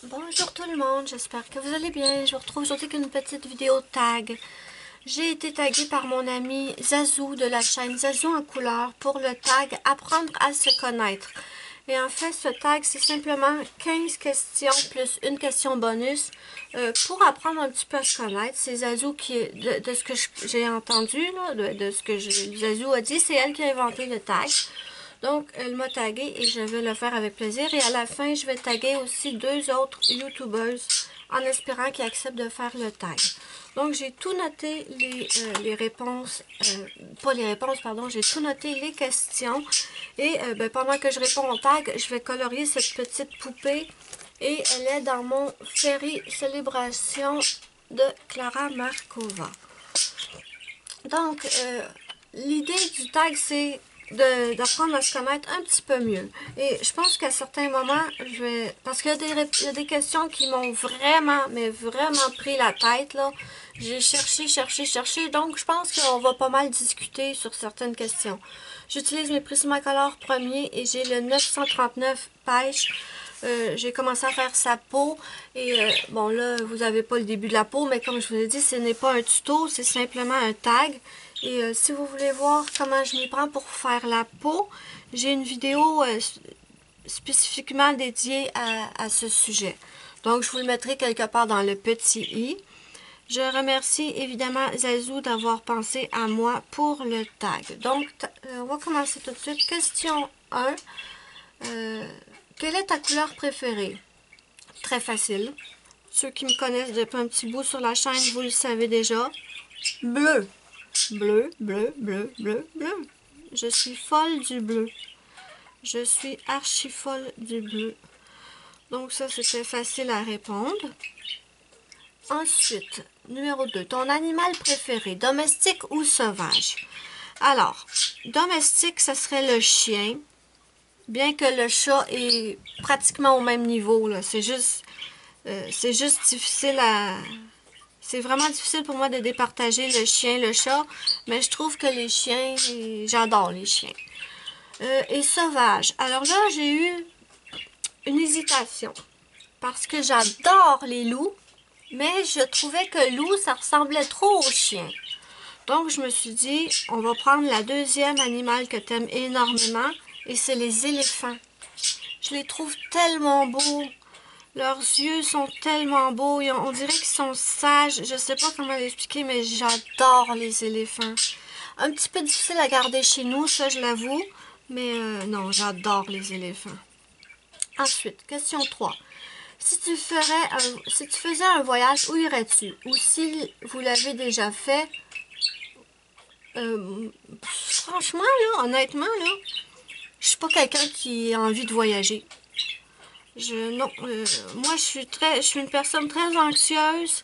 Bonjour tout le monde, j'espère que vous allez bien. Je vous retrouve aujourd'hui avec une petite vidéo tag. J'ai été taguée par mon ami Zazou de la chaîne Zazou en couleur pour le tag Apprendre à se connaître. Et en fait, ce tag, c'est simplement 15 questions plus une question bonus pour apprendre un petit peu à se connaître. C'est Zazou qui, de ce que j'ai entendu, là, de ce que Zazou a dit, c'est elle qui a inventé le tag. Donc, elle m'a tagué et je vais le faire avec plaisir. Et à la fin, je vais taguer aussi deux autres YouTubeuses en espérant qu'ils acceptent de faire le tag. Donc, j'ai tout noté les réponses, pas les réponses, pardon, j'ai tout noté les questions. Et pendant que je réponds au tag, je vais colorier cette petite poupée. Et elle est dans mon Fairy Célébration de Clara Markova. Donc, l'idée du tag, c'est d'apprendre à se connaître un petit peu mieux. Et je pense qu'à certains moments, parce qu'il y a des questions qui m'ont vraiment, mais vraiment pris la tête, là. J'ai cherché, donc je pense qu'on va pas mal discuter sur certaines questions. J'utilise mes Prismacolor premiers et j'ai le 939 pêche. J'ai commencé à faire sa peau et bon là vous n'avez pas le début de la peau, mais comme je vous ai dit, ce n'est pas un tuto, c'est simplement un tag. Et si vous voulez voir comment je m'y prends pour faire la peau, j'ai une vidéo spécifiquement dédiée à ce sujet. Donc je vous le mettrai quelque part dans le petit i. Je remercie évidemment Zazou d'avoir pensé à moi pour le tag. Donc on va commencer tout de suite. Question 1. Quelle est ta couleur préférée? Très facile. Ceux qui me connaissent depuis un petit bout sur la chaîne, vous le savez déjà. Bleu. Bleu, bleu, bleu, bleu, bleu. Je suis folle du bleu. Je suis archi folle du bleu. Donc ça, c'était facile à répondre. Ensuite, numéro 2. Ton animal préféré, domestique ou sauvage? Alors, domestique, ça serait le chien. Bien que le chat est pratiquement au même niveau, là. C'est juste difficile à... C'est vraiment difficile pour moi de départager le chien, le chat, mais je trouve que les chiens, j'adore les chiens. Et sauvage. Alors là, j'ai eu une hésitation, parce que j'adore les loups, mais je trouvais que loup, ça ressemblait trop au chien. Donc, je me suis dit, on va prendre la deuxième animal que tu aimes énormément, et c'est les éléphants. Je les trouve tellement beaux. Leurs yeux sont tellement beaux. On dirait qu'ils sont sages. Je sais pas comment l'expliquer, mais j'adore les éléphants. Un petit peu difficile à garder chez nous, ça je l'avoue. Mais non, j'adore les éléphants. Ensuite, question 3. Si tu faisais un voyage, où irais-tu? Ou si vous l'avez déjà fait, franchement, là, honnêtement, là, je suis pas quelqu'un qui a envie de voyager. Moi, je suis une personne très anxieuse.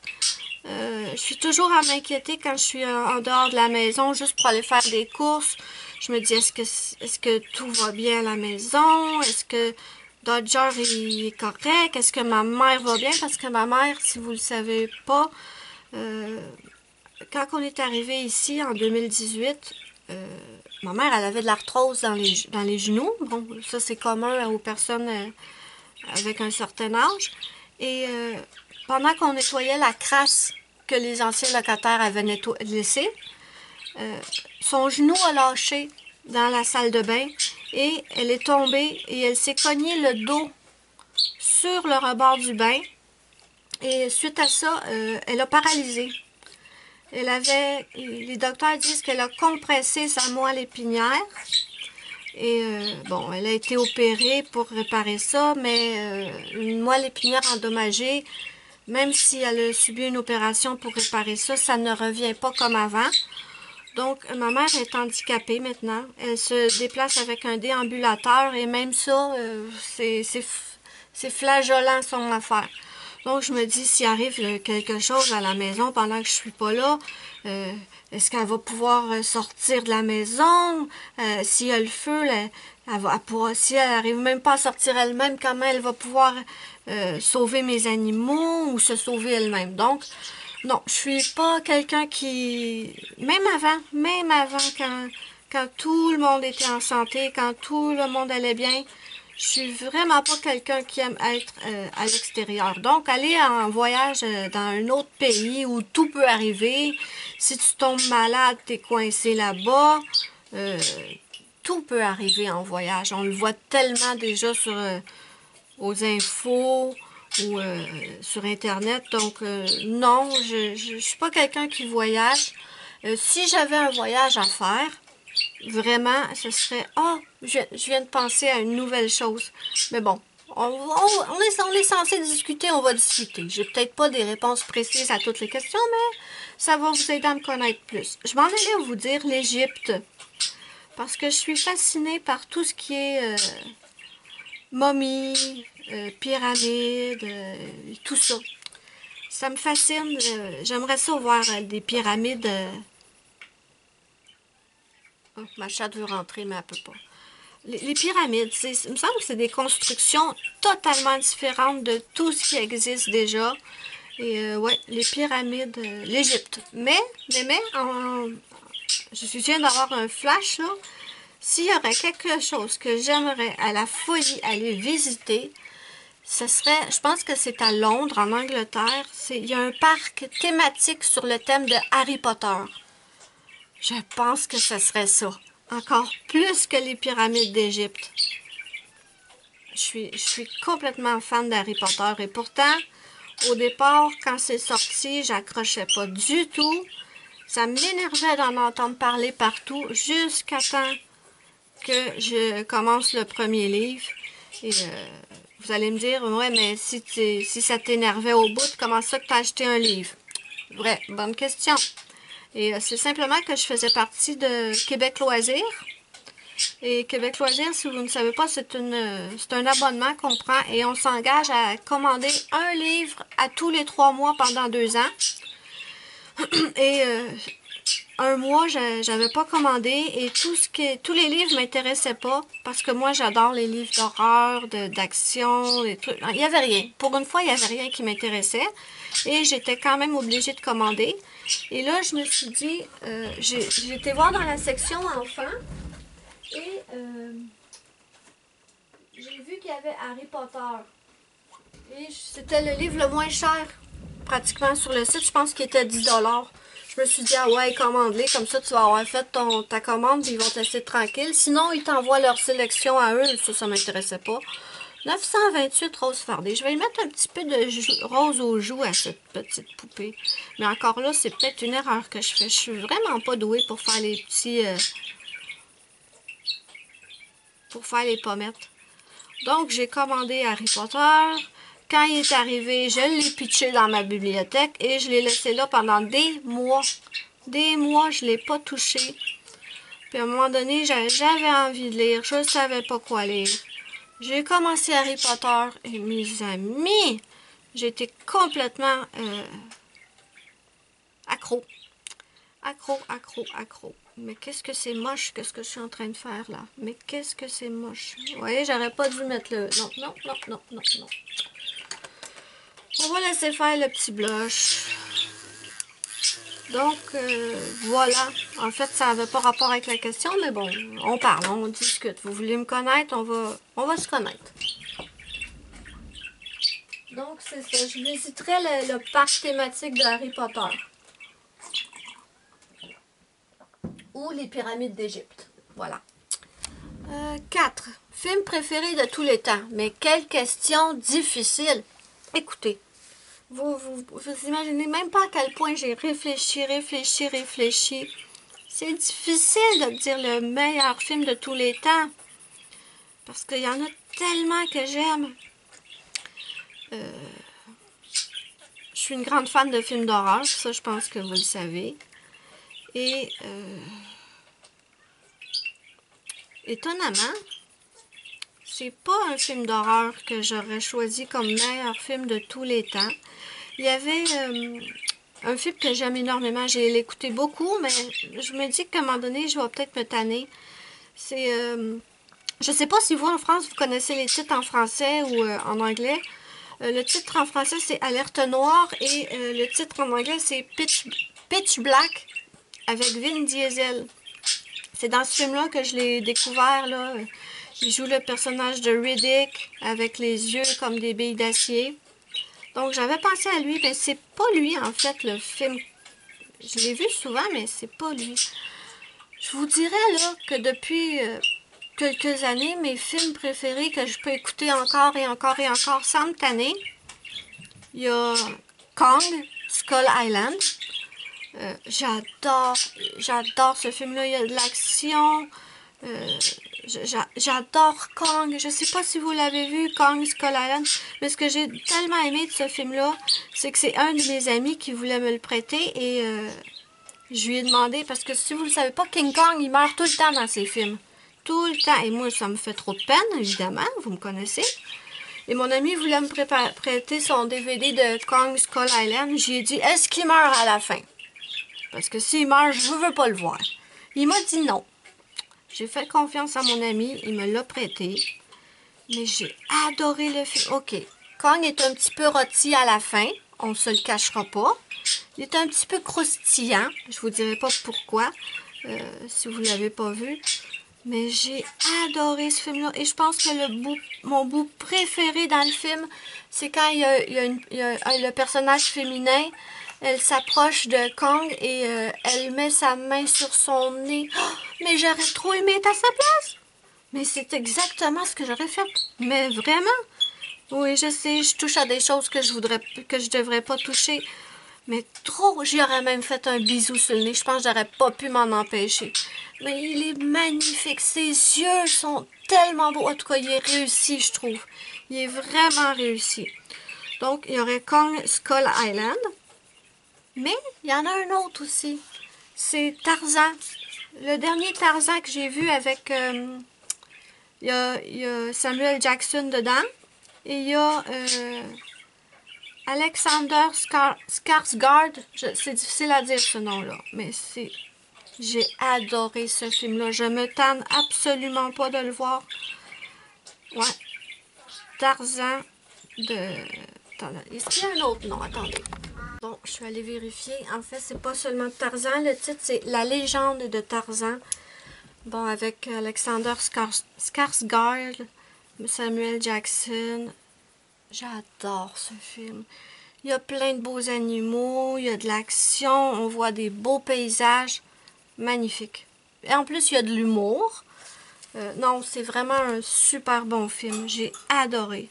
Je suis toujours à m'inquiéter quand je suis en dehors de la maison, juste pour aller faire des courses. Je me dis, est-ce que tout va bien à la maison? Est-ce que Dodger est correct? Est-ce que ma mère va bien? Parce que ma mère, si vous le savez pas, quand on est arrivé ici en 2018, ma mère, elle avait de l'arthrose dans les genoux. Bon, ça c'est commun aux personnes avec un certain âge. Et pendant qu'on nettoyait la crasse que les anciens locataires avaient laissée, son genou a lâché dans la salle de bain et elle est tombée et elle s'est cognée le dos sur le rebord du bain. Et suite à ça, elle a paralysé. Les docteurs disent qu'elle a compressé sa moelle épinière. Et bon, elle a été opérée pour réparer ça, mais une moelle épinière endommagée, même si elle a subi une opération pour réparer ça, ça ne revient pas comme avant. Donc, ma mère est handicapée maintenant. Elle se déplace avec un déambulateur et même ça, c'est flageolant son affaire. Donc, je me dis, s'il arrive quelque chose à la maison pendant que je suis pas là, est-ce qu'elle va pouvoir sortir de la maison? S'il y a le feu, si elle n'arrive même pas à sortir elle-même, comment elle va pouvoir sauver mes animaux ou se sauver elle-même? Donc, non, je suis pas quelqu'un qui... Même avant, quand tout le monde était en santé, quand tout le monde allait bien, Je suis vraiment pas quelqu'un qui aime être à l'extérieur. Donc, aller en voyage dans un autre pays où tout peut arriver, si tu tombes malade, t'es coincé là-bas, tout peut arriver en voyage. On le voit tellement déjà sur aux infos ou sur Internet. Donc, non, je suis pas quelqu'un qui voyage. Si j'avais un voyage à faire, vraiment, ce serait, oh, je viens de penser à une nouvelle chose. Mais bon, on est censé discuter, on va discuter. J'ai peut-être pas des réponses précises à toutes les questions, mais ça va vous aider à me connaître plus. Je m'en allais vous dire l'Égypte, parce que je suis fascinée par tout ce qui est momies, pyramides, tout ça. Ça me fascine. J'aimerais ça voir des pyramides. Oh, ma chatte veut rentrer, mais elle peut pas. Les pyramides, il me semble que c'est des constructions totalement différentes de tout ce qui existe déjà. Et ouais, les pyramides, l'Égypte. Mais, je viens d'avoir un flash là. S'il y aurait quelque chose que j'aimerais à la folie aller visiter, ce serait, je pense que c'est à Londres, en Angleterre. Il y a un parc thématique sur le thème de Harry Potter. Je pense que ce serait ça. Encore plus que les pyramides d'Égypte. Je suis complètement fan d'Harry Potter. Et pourtant, au départ, quand c'est sorti, j'accrochais pas du tout. Ça m'énervait d'en entendre parler partout jusqu'à temps que je commence le premier livre. Et vous allez me dire, ouais, mais si ça t'énervait au bout, comment ça que t'as acheté un livre? Vrai, bonne question. Et c'est simplement que je faisais partie de Québec Loisirs. Et Québec Loisirs, si vous ne savez pas, c'est un abonnement qu'on prend et on s'engage à commander un livre à tous les 3 mois pendant 2 ans. Et un mois, j'avais pas commandé et tous les livres m'intéressaient pas parce que moi, j'adore les livres d'horreur, d'action, des trucs. Il y avait rien. Pour une fois, il y avait rien qui m'intéressait et j'étais quand même obligée de commander. Et là, je me suis dit, j'ai été voir dans la section enfants et j'ai vu qu'il y avait Harry Potter. Et c'était le livre le moins cher, pratiquement sur le site. Je pense qu'il était 10$. Je me suis dit, ah ouais, commande-les, comme ça tu vas avoir fait ta commande, puis ils vont te laisser tranquille. Sinon, ils t'envoient leur sélection à eux, ça m'intéressait pas. 928 roses fardées. Je vais y mettre un petit peu de rose aux joues à cette petite poupée. Mais encore là, c'est peut-être une erreur que je fais. Je suis vraiment pas douée pour faire les petits... pour faire les pommettes. Donc, j'ai commandé Harry Potter. Quand il est arrivé, je l'ai pitché dans ma bibliothèque et je l'ai laissé là pendant des mois. Des mois, je ne l'ai pas touché. Puis à un moment donné, j'avais envie de lire. Je ne savais pas quoi lire. J'ai commencé Harry Potter et mes amis, j'étais complètement accro. Accro. Mais qu'est-ce que c'est moche, qu'est-ce que je suis en train de faire là? Mais qu'est-ce que c'est moche? Vous voyez, j'aurais pas dû mettre le... Non. On va laisser faire le petit blush. Donc, voilà. En fait, ça n'avait pas rapport avec la question, mais bon, on parle, on discute. Vous voulez me connaître, on va se connaître. Donc, c'est ça. Je visiterai le parc thématique de Harry Potter. Ou les pyramides d'Égypte. Voilà. 4. Film préféré de tous les temps. Mais quelle question difficile. Écoutez. Vous imaginez même pas à quel point j'ai réfléchi. C'est difficile de dire le meilleur film de tous les temps. Parce qu'il y en a tellement que j'aime. Je suis une grande fan de films d'horreur. Ça, je pense que vous le savez. Et étonnamment, c'est pas un film d'horreur que j'aurais choisi comme meilleur film de tous les temps. Il y avait un film que j'aime énormément. J'ai l'écouté beaucoup, mais je me dis qu'à un moment donné, je vais peut-être me tanner. C'est... je sais pas si vous, en France, vous connaissez les titres en français ou en anglais. Le titre en français, c'est Alerte Noire et le titre en anglais, c'est Pitch Black avec Vin Diesel. C'est dans ce film-là que je l'ai découvert, là. Il joue le personnage de Riddick avec les yeux comme des billes d'acier. Donc, j'avais pensé à lui, mais c'est pas lui, en fait, le film. Je l'ai vu souvent, mais c'est pas lui. Je vous dirais, là, que depuis quelques années, mes films préférés que je peux écouter encore et encore et encore sans me tanner, il y a Kong, Skull Island. J'adore ce film-là. Il y a de l'action. J'adore Kong. Je sais pas si vous l'avez vu, Kong Skull Island, mais ce que j'ai tellement aimé de ce film-là, c'est que c'est un de mes amis qui voulait me le prêter et je lui ai demandé, parce que si vous ne le savez pas, King Kong, il meurt tout le temps dans ses films. Tout le temps. Et moi, ça me fait trop de peine, évidemment, vous me connaissez. Et mon ami voulait me prêter son DVD de Kong Skull Island. J'ai dit, est-ce qu'il meurt à la fin? Parce que s'il meurt, je ne veux pas le voir. Il m'a dit non. J'ai fait confiance à mon ami, il me l'a prêté. Mais j'ai adoré le film. OK. Kong est un petit peu rôti à la fin. On ne se le cachera pas. Il est un petit peu croustillant. Je vous dirai pas pourquoi, si vous ne l'avez pas vu. Mais j'ai adoré ce film-là. Et je pense que mon bout préféré dans le film, c'est quand il y a le personnage féminin. Elle s'approche de Kong et elle met sa main sur son nez. Oh, mais j'aurais trop aimé être à sa place. Mais c'est exactement ce que j'aurais fait. Mais vraiment. Oui, je sais, je touche à des choses que je devrais pas toucher. Mais trop, j'y aurais même fait un bisou sur le nez. Je pense que j'aurais pas pu m'en empêcher. Mais il est magnifique. Ses yeux sont tellement beaux. En tout cas, il est réussi, je trouve. Il est vraiment réussi. Donc, il y aurait Kong Skull Island. Mais il y en a un autre aussi. C'est Tarzan. Le dernier Tarzan que j'ai vu avec... il y a Samuel Jackson dedans. Et il y a Alexander Skarsgård. C'est difficile à dire ce nom-là. Mais c'est... J'ai adoré ce film-là. Je me tanne absolument pas de le voir. Ouais. Tarzan de... Attendez, est-ce qu'il y a un autre nom? Attendez. Bon, je suis allée vérifier. En fait, c'est pas seulement Tarzan. Le titre, c'est La légende de Tarzan. Bon, avec Alexander Skarsgård, Samuel Jackson. J'adore ce film. Il y a plein de beaux animaux, il y a de l'action, on voit des beaux paysages. Magnifique. Et en plus, il y a de l'humour. Non, c'est vraiment un super bon film. J'ai adoré.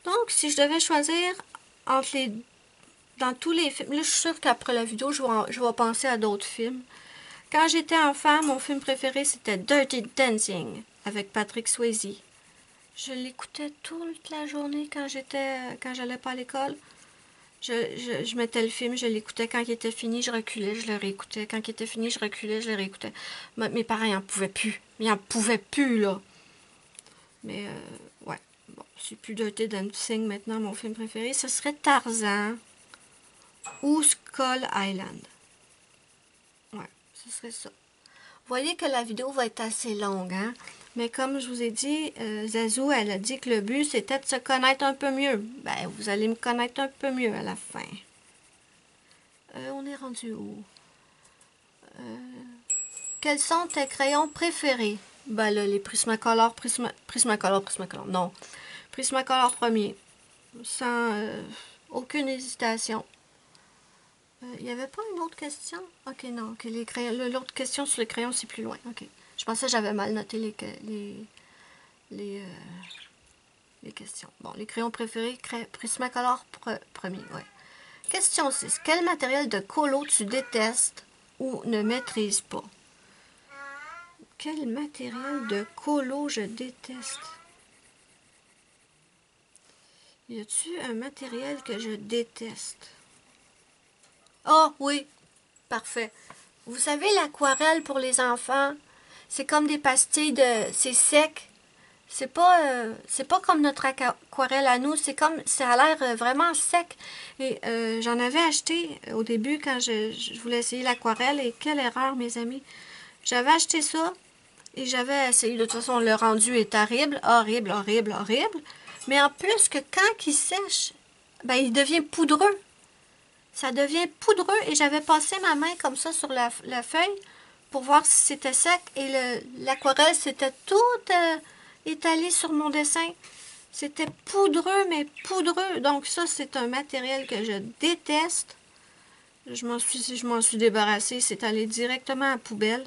Donc, si je devais choisir entre dans tous les films, là, je suis sûre qu'après la vidéo, je vais penser à d'autres films. Quand j'étais enfant, mon film préféré, c'était Dirty Dancing avec Patrick Swayze. Je l'écoutais toute la journée quand j'allais pas à l'école. Je mettais le film, je l'écoutais. Quand il était fini, je reculais, je le réécoutais. Quand il était fini, je reculais, je le réécoutais. Mes parents, ils n'en pouvaient plus. Ils n'en pouvaient plus, là. Mais, ouais. Bon, c'est plus Dirty Dancing maintenant, mon film préféré. Ce serait Tarzan ou Skull Island. Ouais, ce serait ça. Vous voyez que la vidéo va être assez longue, hein? Mais comme je vous ai dit, Zazou, elle a dit que le but, c'était de se connaître un peu mieux. Ben, vous allez me connaître un peu mieux à la fin. On est rendu où? Quels sont tes crayons préférés? Ben là, les Prismacolor, Prismacolor, non. Prismacolor premier. Sans aucune hésitation. Il n'y avait pas une autre question? Ok, non. Ok, l'autre question sur les crayons, c'est plus loin. Ok. Je pensais que j'avais mal noté les questions. Bon, les crayons préférés, Prismacolor premier, ouais. Question 6. Quel matériel de colo tu détestes ou ne maîtrises pas? Quel matériel de colo je déteste? Y a-t-il un matériel que je déteste? Oh, oui. Parfait. Vous savez, l'aquarelle pour les enfants, c'est comme des pastilles c'est sec. C'est pas comme notre aquarelle à nous. C'est comme, ça a l'air vraiment sec. Et j'en avais acheté au début quand je voulais essayer l'aquarelle. Et quelle erreur, mes amis. J'avais acheté ça et j'avais essayé. De toute façon, le rendu est horrible, horrible, horrible, horrible. Mais en plus que quand il sèche, ben, il devient poudreux. Ça devient poudreux et j'avais passé ma main comme ça sur la feuille pour voir si c'était sec. Et l'aquarelle, c'était toute étalé sur mon dessin. C'était poudreux, mais poudreux. Donc ça, c'est un matériel que je déteste. Je m'en suis débarrassée. C'est allé directement à la poubelle.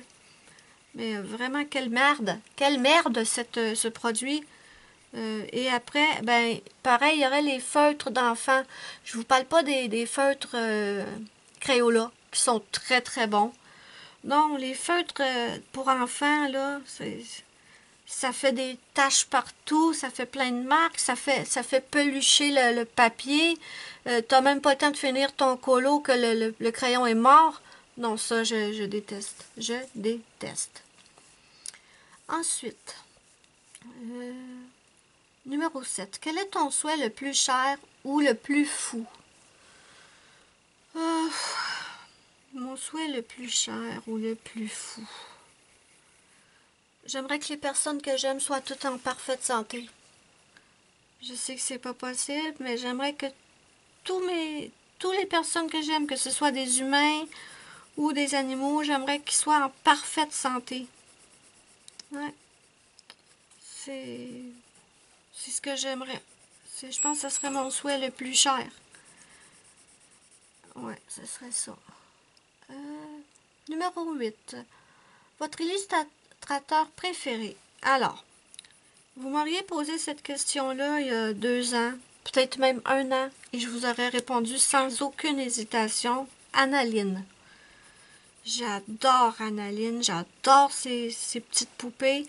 Mais vraiment, quelle merde. Quelle merde, ce produit. Et après, ben, pareil, il y aurait les feutres d'enfants. Je vous parle pas des feutres Crayola, qui sont très, très bons. Non, les feutres pour enfants, là, ça fait des taches partout, ça fait plein de marques, ça fait pelucher le papier. T'as même pas le temps de finir ton colo que le crayon est mort. Non, ça, je déteste. Je déteste. Ensuite, numéro 7. Quel est ton souhait le plus cher ou le plus fou? Mon souhait le plus cher ou le plus fou? J'aimerais que les personnes que j'aime soient toutes en parfaite santé. Je sais que c'est pas possible, mais j'aimerais que toutes les personnes que j'aime, que ce soit des humains ou des animaux, j'aimerais qu'ils soient en parfaite santé. Ouais. C'est ce que j'aimerais. Je pense que ce serait mon souhait le plus cher. Ouais, ce serait ça. Numéro 8. Votre illustrateur préféré. Alors, vous m'auriez posé cette question-là il y a 2 ans, peut-être même 1 an, et je vous aurais répondu sans aucune hésitation, Annaline. J'adore Annaline, j'adore ces petites poupées.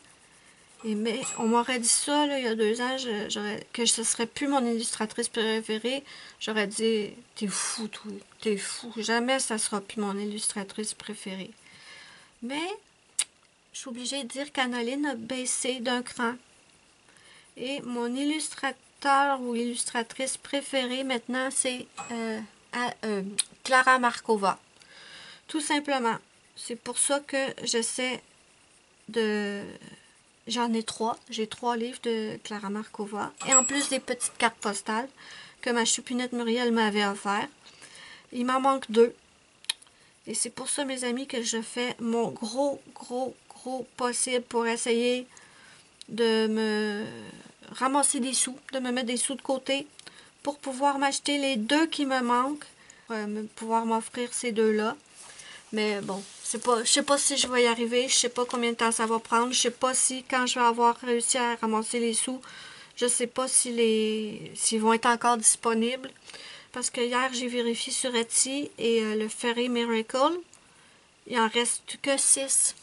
Mais on m'aurait dit ça là, il y a 2 ans, que ce serait plus mon illustratrice préférée. J'aurais dit, t'es fou, toi, t'es fou. Jamais ça sera plus mon illustratrice préférée. Mais je suis obligée de dire qu'Annaline a baissé d'un cran. Et mon illustrateur ou illustratrice préférée maintenant, c'est Clara Markova. Tout simplement. C'est pour ça que j'essaie de... J'en ai 3. J'ai 3 livres de Clara Markova. Et en plus des petites cartes postales que ma choupinette Muriel m'avait offert. Il m'en manque 2. Et c'est pour ça, mes amis, que je fais mon gros possible pour essayer de me ramasser des sous, de me mettre des sous de côté pour pouvoir m'acheter les 2 qui me manquent, pouvoir m'offrir ces 2-là. Mais bon, je sais pas si je vais y arriver, je sais pas combien de temps ça va prendre, je sais pas si quand je vais avoir réussi à ramasser les sous, je sais pas s'ils vont être encore disponibles. Parce que hier, j'ai vérifié sur Etsy et le Fairy Miracle, il en reste que 6.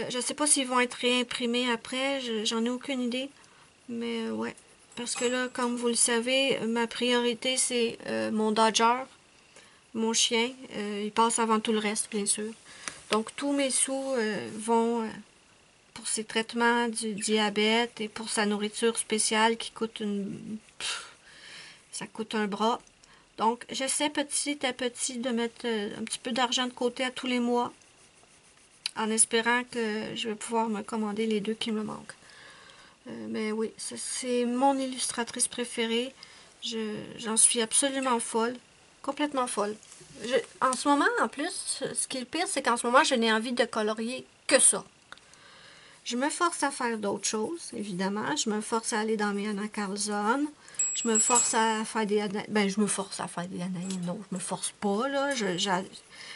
Je sais pas s'ils vont être réimprimés après, j'en ai aucune idée. Mais ouais, parce que là, comme vous le savez, ma priorité, c'est mon Dodger. Mon chien, il passe avant tout le reste, bien sûr. Donc, tous mes sous vont pour ses traitements du diabète et pour sa nourriture spéciale qui coûte ça coûte un bras. Donc, j'essaie petit à petit de mettre un petit peu d'argent de côté à tous les mois en espérant que je vais pouvoir me commander les 2 qui me manquent. Mais oui, c'est mon illustratrice préférée. J'en suis absolument folle. Complètement folle. En ce moment, en plus, ce qui est le pire, c'est qu'en ce moment, je n'ai envie de colorier que ça. Je me force à faire d'autres choses, évidemment. Je me force à aller dans mes Anna Carlson. Je me force à faire des... Ben, je me force à faire des Anaïs. Non, je me force pas, là.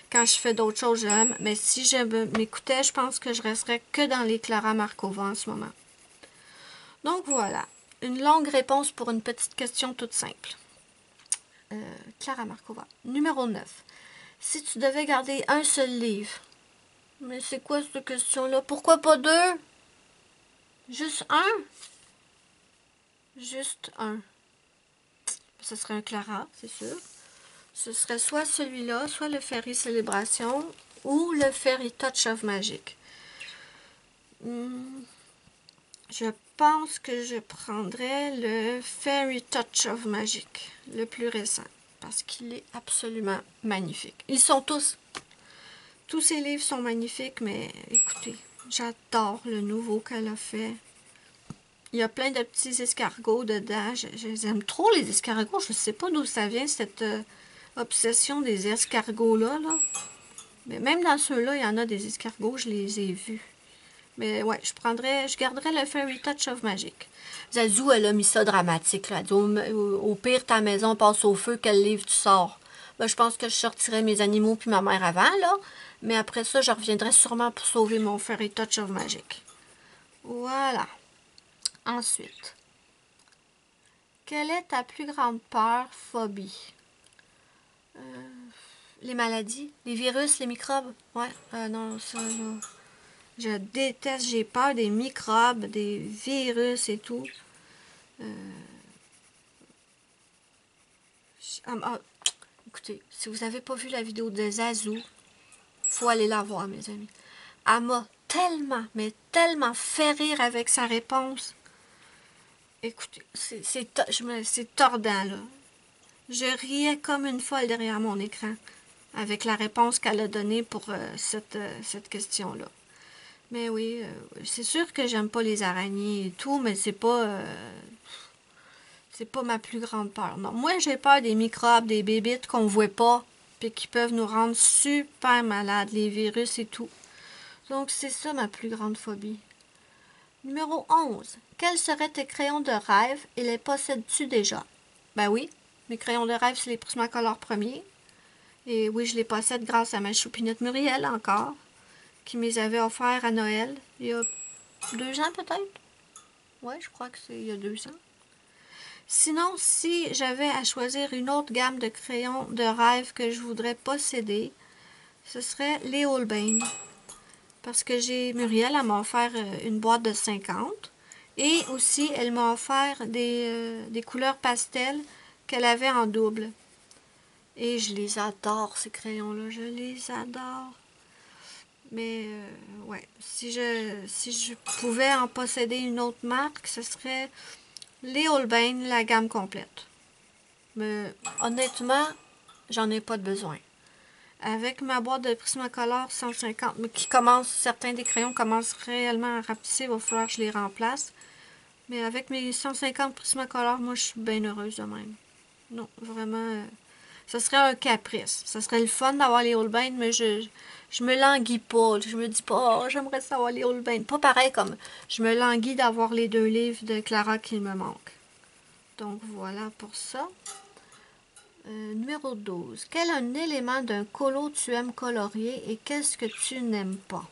Quand je fais d'autres choses, j'aime. Mais si je m'écoutais, je pense que je resterais que dans les Clara Markova en ce moment. Donc, voilà. Une longue réponse pour une petite question toute simple. Clara Markova. Numéro 9. Si tu devais garder un seul livre. Mais c'est quoi cette question-là? Pourquoi pas 2? Juste un? Juste un. Ce serait un Clara, c'est sûr. Ce serait soit celui-là, soit le Fairy Célébration ou le Fairy Touch of Magic. Je pense que je prendrais le Fairy Touch of Magic, le plus récent, parce qu'il est absolument magnifique. Ils sont tous ces livres sont magnifiques, mais écoutez, j'adore le nouveau qu'elle a fait. Il y a plein de petits escargots dedans. J'aime trop les escargots. Je ne sais pas d'où ça vient, cette obsession des escargots-là. Là. Mais même dans ceux-là, il y en a des escargots, je les ai vus. Mais ouais, je garderais le Fairy Touch of Magic. Zazou, elle a mis ça dramatique, là. Elle dit, au pire, ta maison passe au feu, quel livre tu sors? Ben, je pense que je sortirais mes animaux puis ma mère avant, là. Mais après ça, je reviendrai sûrement pour sauver mon Fairy Touch of Magic. Voilà. Ensuite, quelle est ta plus grande peur, phobie? Les maladies, les virus, les microbes. Ouais, non, ça, je déteste, j'ai peur des microbes, des virus et tout. Écoutez, si vous n'avez pas vu la vidéo de Zazou, faut aller la voir, mes amis. Elle m'a tellement, mais tellement fait rire avec sa réponse. Écoutez, c'est tordant, là. Je riais comme une folle derrière mon écran avec la réponse qu'elle a donnée pour cette question-là. Mais oui, c'est sûr que j'aime pas les araignées et tout, mais c'est pas ma plus grande peur. Non, moi j'ai peur des microbes, des bébites qu'on voit pas, puis qui peuvent nous rendre super malades, les virus et tout. Donc c'est ça ma plus grande phobie. Numéro 11. Quels seraient tes crayons de rêve et les possèdes-tu déjà? Ben oui, mes crayons de rêve, c'est les Prismacolor premiers. Et oui, je les possède grâce à ma choupinette Muriel encore, qui me les avait offerts à Noël, il y a 2 ans peut-être? Oui, je crois que c'est il y a 2 ans. Sinon, si j'avais à choisir une autre gamme de crayons de rêve que je voudrais posséder, ce serait les Holbein. Parce que Muriel, elle m'a offert une boîte de 50. Et aussi, elle m'a offert des couleurs pastel qu'elle avait en double. Et je les adore, ces crayons-là. Je les adore. Mais, ouais, si je pouvais en posséder une autre marque, ce serait les Holbein, la gamme complète. Mais, honnêtement, j'en ai pas de besoin. Avec ma boîte de Prismacolor 150, mais certains des crayons commencent réellement à rapetisser, il va falloir que je les remplace. Mais avec mes 150 Prismacolor, moi, je suis bien heureuse de même. Non, vraiment, ça serait un caprice. Ça serait le fun d'avoir les Holbein, mais je me languis pas. Je me dis pas, oh, j'aimerais savoir les Holbein. Pas pareil comme je me languis d'avoir les 2 livres de Clara qui me manquent. Donc, voilà pour ça. Numéro 12. Quel un élément d'un colo tu aimes colorier et qu'est-ce que tu n'aimes pas?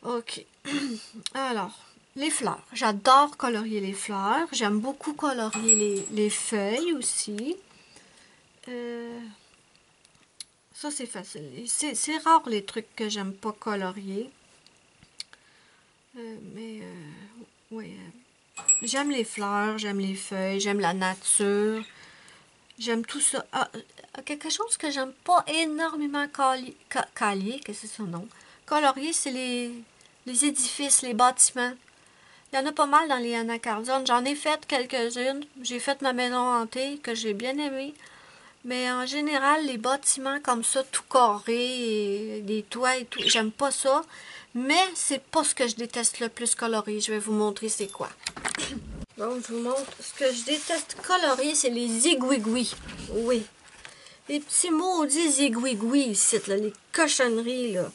Ok. Alors, les fleurs. J'adore colorier les fleurs. J'aime beaucoup colorier les feuilles aussi. Ça, c'est facile. C'est rare les trucs que j'aime pas colorier. Oui. J'aime les fleurs, j'aime les feuilles, j'aime la nature. J'aime tout ça. Quelque chose que j'aime pas énormément qu'est-ce que c'est son nom? Colorier, c'est les édifices, les bâtiments. Il y en a pas mal dans les anacardions. J'en ai fait quelques-unes. J'ai fait ma maison hantée, que j'ai bien aimée. Mais en général, les bâtiments comme ça, tout carré, des toits et tout, j'aime pas ça. Mais c'est pas ce que je déteste le plus colorier. Je vais vous montrer c'est quoi. Bon, je vous montre. Ce que je déteste colorier, c'est les zigouigouis. Oui. Les petits maudits zigouigouis ici, là, les cochonneries, là.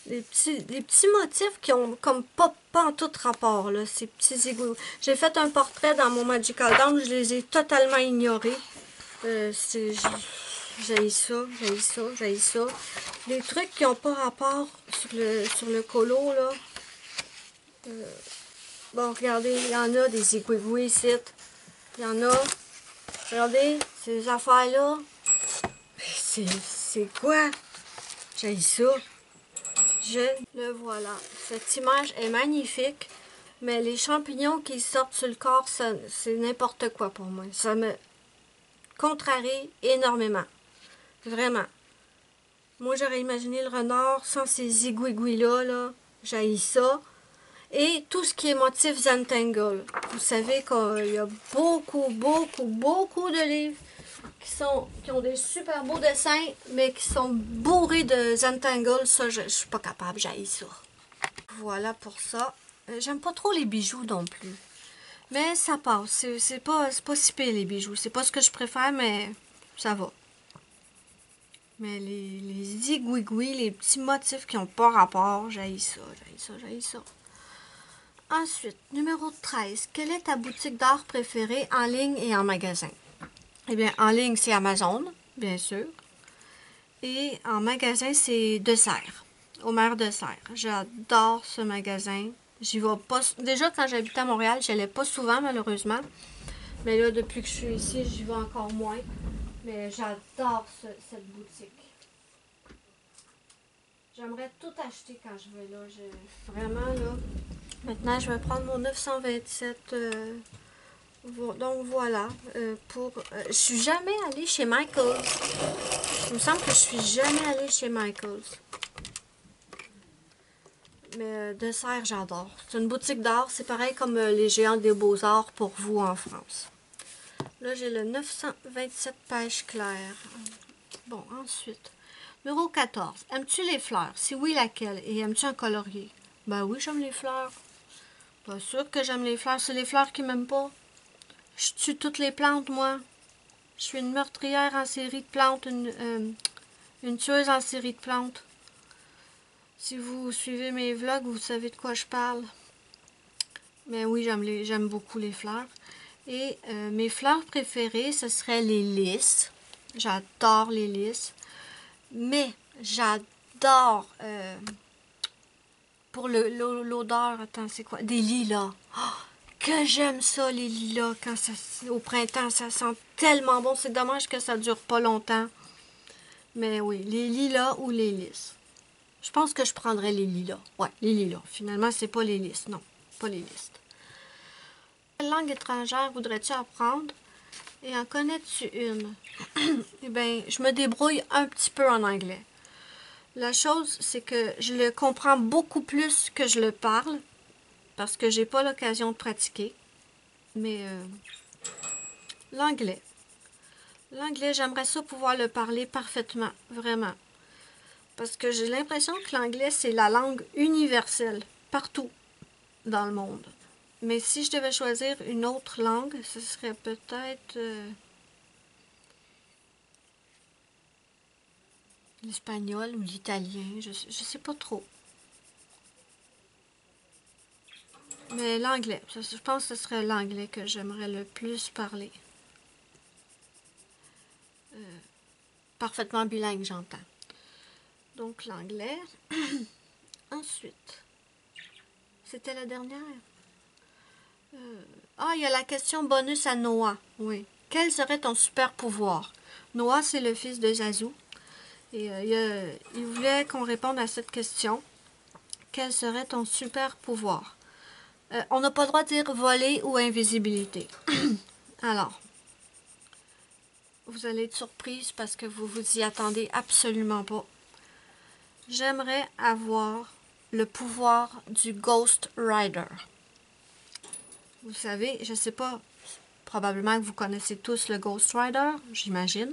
Les petits motifs qui ont comme pas en tout rapport, là, ces petits zigouigouis. J'ai fait un portrait dans mon Magical Down, je les ai totalement ignorés. J'haïs ça. Des trucs qui n'ont pas rapport sur le colo, là. Bon, regardez, il y en a des zigouigouis ici. Il y en a. Regardez, ces affaires-là. C'est quoi? J'haïs ça. Le voilà. Cette image est magnifique, mais les champignons qui sortent sur le corps, c'est n'importe quoi pour moi. Ça me contrarie énormément. Vraiment. Moi, j'aurais imaginé le renard sans ces zigouigouis-là, là. J'haïs ça. Et tout ce qui est motif Zentangle. Vous savez qu'il y a beaucoup de livres qui ont des super beaux dessins, mais qui sont bourrés de Zentangle. Ça, je suis pas capable, j'haïs ça. Voilà pour ça. J'aime pas trop les bijoux non plus. Mais ça passe. C'est pas si pire les bijoux. C'est pas ce que je préfère, mais ça va. Mais les zigouigouis, les petits motifs qui n'ont pas rapport, j'haïs ça, j'haïs ça, j'haïs ça. Ensuite, numéro 13. Quelle est ta boutique d'art préférée en ligne et en magasin? Eh bien, en ligne, c'est Amazon, bien sûr. Et en magasin, c'est De Serres, Omer De Serres. J'adore ce magasin. J'y vais pas. Déjà, quand j'habitais à Montréal, j'y allais pas souvent, malheureusement. Mais là, depuis que je suis ici, j'y vais encore moins. Mais j'adore cette boutique. J'aimerais tout acheter quand je vais là. Vraiment, là. Maintenant, je vais prendre mon 927. Donc, voilà. Je suis jamais allée chez Michaels. Il me semble que je suis jamais allée chez Michaels. Mais De Serres, j'adore. C'est une boutique d'art. C'est pareil comme les géants des beaux-arts pour vous en France. Là, j'ai le 927 pêche claire. Bon, ensuite. Numéro 14. Aimes-tu les fleurs? Si oui, laquelle? Et aimes-tu un colorier? Ben oui, j'aime les fleurs. Pas sûr que j'aime les fleurs. C'est les fleurs qui m'aiment pas. Je tue toutes les plantes, moi. Je suis une meurtrière en série de plantes. Une tueuse en série de plantes. Si vous suivez mes vlogs, vous savez de quoi je parle. Mais oui, j'aime beaucoup les fleurs. Et mes fleurs préférées, ce serait les lys. J'adore les lys. Mais j'adore pour l'odeur, attends, c'est quoi? Des lilas. Oh, que j'aime ça, les lilas, au printemps, ça sent tellement bon. C'est dommage que ça dure pas longtemps. Mais oui, les lilas ou les lys. Je pense que je prendrais les lilas. Ouais, les lilas. Finalement, c'est pas les lys. Non, pas les lys. Quelle langue étrangère voudrais-tu apprendre? Et en connais-tu une? Eh bien, je me débrouille un petit peu en anglais. La chose, c'est que je le comprends beaucoup plus que je le parle, parce que j'ai pas l'occasion de pratiquer. Mais l'anglais. L'anglais, j'aimerais ça pouvoir le parler parfaitement, vraiment. Parce que j'ai l'impression que l'anglais, c'est la langue universelle, partout dans le monde. Mais si je devais choisir une autre langue, ce serait peut-être l'espagnol ou l'italien, je sais pas trop. Mais l'anglais, je pense que ce serait l'anglais que j'aimerais le plus parler. Parfaitement bilingue, j'entends. Donc l'anglais. Ensuite, c'était la dernière. Il y a la question bonus à Noah. Oui. Quel serait ton super pouvoir? Noah, c'est le fils de Zazu. Et il voulait qu'on réponde à cette question. Quel serait ton super pouvoir? On n'a pas le droit de dire voler ou invisibilité. Alors, vous allez être surprise parce que vous vous y attendez absolument pas. J'aimerais avoir le pouvoir du Ghost Rider. Vous savez, je sais pas, probablement que vous connaissez tous le Ghost Rider, j'imagine.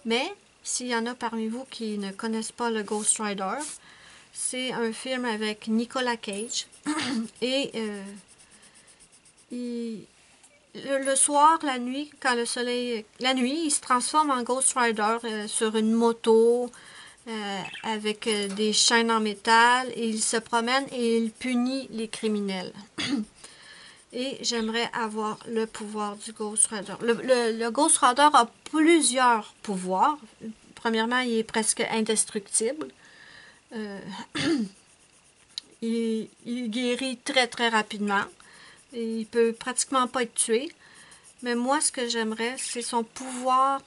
Mais s'il y en a parmi vous qui ne connaissent pas le Ghost Rider, c'est un film avec Nicolas Cage. Et le soir, la nuit, quand le soleil... La nuit, il se transforme en Ghost Rider sur une moto avec des chaînes en métal. Et il se promène et il punit les criminels. Et j'aimerais avoir le pouvoir du Ghost Rider. Le Ghost Rider a plusieurs pouvoirs. Premièrement, il est presque indestructible. Il guérit très très rapidement. Et il peut pratiquement pas être tué. Mais moi, ce que j'aimerais, c'est son pouvoir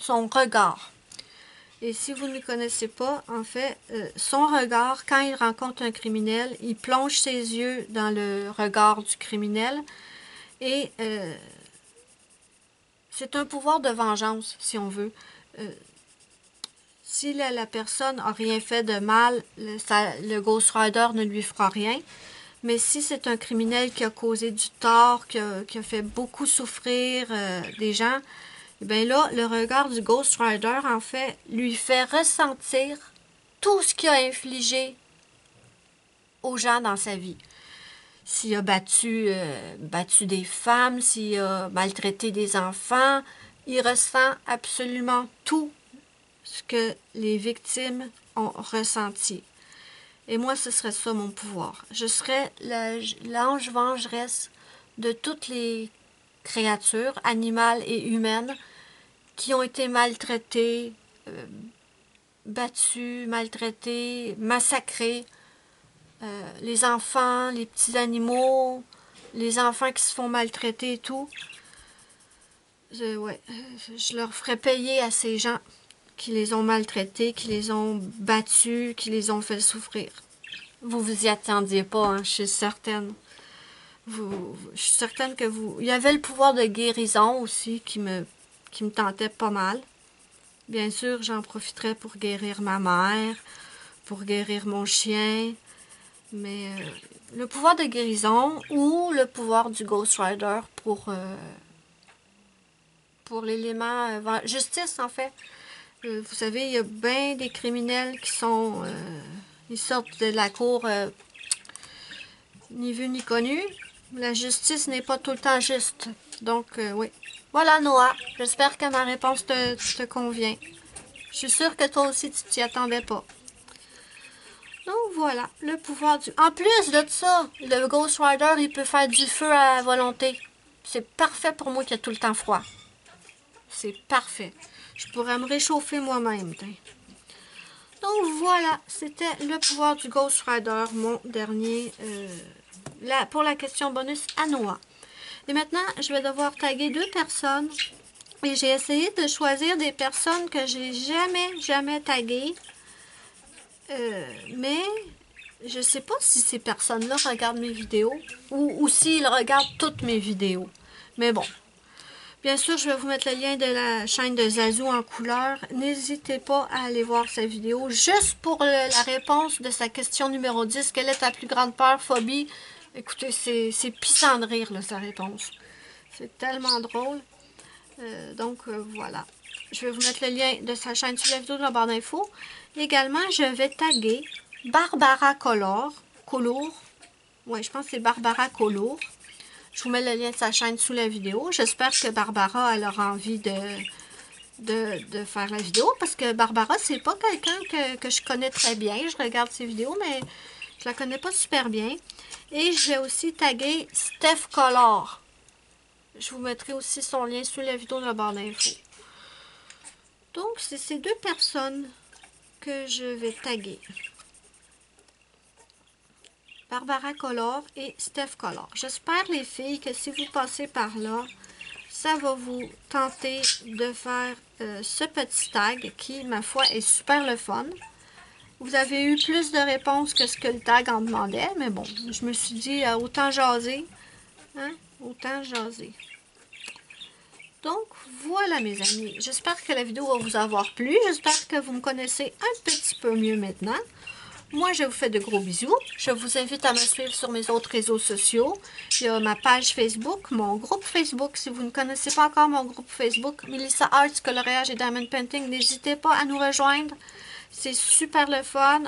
son regard. Et si vous ne le connaissez pas, en fait, son regard, quand il rencontre un criminel, il plonge ses yeux dans le regard du criminel. Et c'est un pouvoir de vengeance, si on veut. Si la personne n'a rien fait de mal, le Ghost Rider ne lui fera rien. Mais si c'est un criminel qui a causé du tort, qui a fait beaucoup souffrir des gens, et bien là, le regard du Ghost Rider, en fait, lui fait ressentir tout ce qu'il a infligé aux gens dans sa vie. S'il a battu des femmes, s'il a maltraité des enfants, il ressent absolument tout ce que les victimes ont ressenti. Et moi, ce serait ça mon pouvoir. Je serais l'ange vengeresse de toutes les créatures, animales et humaines, qui ont été maltraitées, battues, maltraitées, massacrées. Les enfants, les petits animaux, les enfants qui se font maltraiter et tout. Je leur ferais payer à ces gens qui les ont maltraités, qui les ont battus, qui les ont fait souffrir. Vous vous y attendiez pas, hein, je suis certaine. Je suis certaine que vous... Il y avait le pouvoir de guérison aussi qui me tentait pas mal. Bien sûr, j'en profiterais pour guérir ma mère, pour guérir mon chien, mais le pouvoir de guérison ou le pouvoir du Ghost Rider pour l'élément justice, en fait. Vous savez, il y a bien des criminels qui sont... ils sortent de la cour ni vu ni connu. La justice n'est pas tout le temps juste. Donc, oui. Voilà, Noah. J'espère que ma réponse te convient. Je suis sûre que toi aussi, tu t'y attendais pas. Donc, voilà. Le pouvoir du... En plus de ça, le Ghost Rider, il peut faire du feu à volonté. C'est parfait pour moi qui a tout le temps froid. C'est parfait. Je pourrais me réchauffer moi-même. Donc voilà, c'était le pouvoir du Ghost Rider, mon dernier, pour la question bonus à Noah. Et maintenant, je vais devoir taguer 2 personnes. Et j'ai essayé de choisir des personnes que j'ai jamais taguées. Mais je sais pas si ces personnes-là regardent mes vidéos ou s'ils regardent toutes mes vidéos. Mais bon. Bien sûr, je vais vous mettre le lien de la chaîne de Zazou en couleur. N'hésitez pas à aller voir sa vidéo. Juste pour la réponse de sa question numéro 10, quelle est ta plus grande peur, phobie? Écoutez, c'est pissant de rire, là, sa réponse. C'est tellement drôle. Voilà. Je vais vous mettre le lien de sa chaîne sous la vidéo de la barre d'infos. Également, je vais taguer Barbara Colour. Oui, je pense que c'est Barbara Colour. Je vous mets le lien de sa chaîne sous la vidéo. J'espère que Barbara elle aura envie de faire la vidéo. Parce que Barbara, c'est pas quelqu'un que je connais très bien. Je regarde ses vidéos, mais je la connais pas super bien. Et je vais aussi taguer Steph Collard. Je vous mettrai aussi son lien sous la vidéo de la barre d'infos. Donc, c'est ces 2 personnes que je vais taguer. Barbara Collard et Steph Collard. J'espère, les filles, que si vous passez par là, ça va vous tenter de faire ce petit tag qui, ma foi, est super le fun. Vous avez eu plus de réponses que ce que le tag en demandait, mais bon, je me suis dit, autant jaser. Hein? Autant jaser. Donc, voilà, mes amis. J'espère que la vidéo va vous avoir plu. J'espère que vous me connaissez un petit peu mieux maintenant. Moi, je vous fais de gros bisous. Je vous invite à me suivre sur mes autres réseaux sociaux. Il y a ma page Facebook, mon groupe Facebook. Si vous ne connaissez pas encore mon groupe Facebook, Melissa Arts, coloriage et diamond painting, n'hésitez pas à nous rejoindre. C'est super le fun.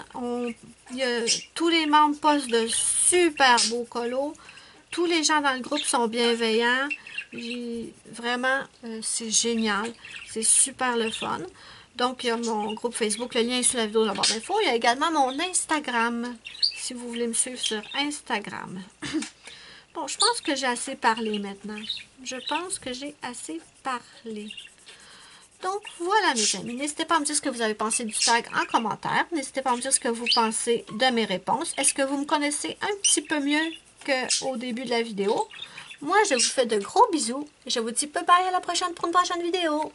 Tous les membres postent de super beaux colos. Tous les gens dans le groupe sont bienveillants. Vraiment, c'est génial. C'est super le fun. Donc, il y a mon groupe Facebook, le lien est sous la vidéo de la barre d'infos. Il y a également mon Instagram, si vous voulez me suivre sur Instagram. Bon, je pense que j'ai assez parlé maintenant. Je pense que j'ai assez parlé. Donc, voilà, mes amis. N'hésitez pas à me dire ce que vous avez pensé du tag en commentaire. N'hésitez pas à me dire ce que vous pensez de mes réponses. Est-ce que vous me connaissez un petit peu mieux qu'au début de la vidéo? Moi, je vous fais de gros bisous. Je vous dis bye bye à la prochaine pour une prochaine vidéo.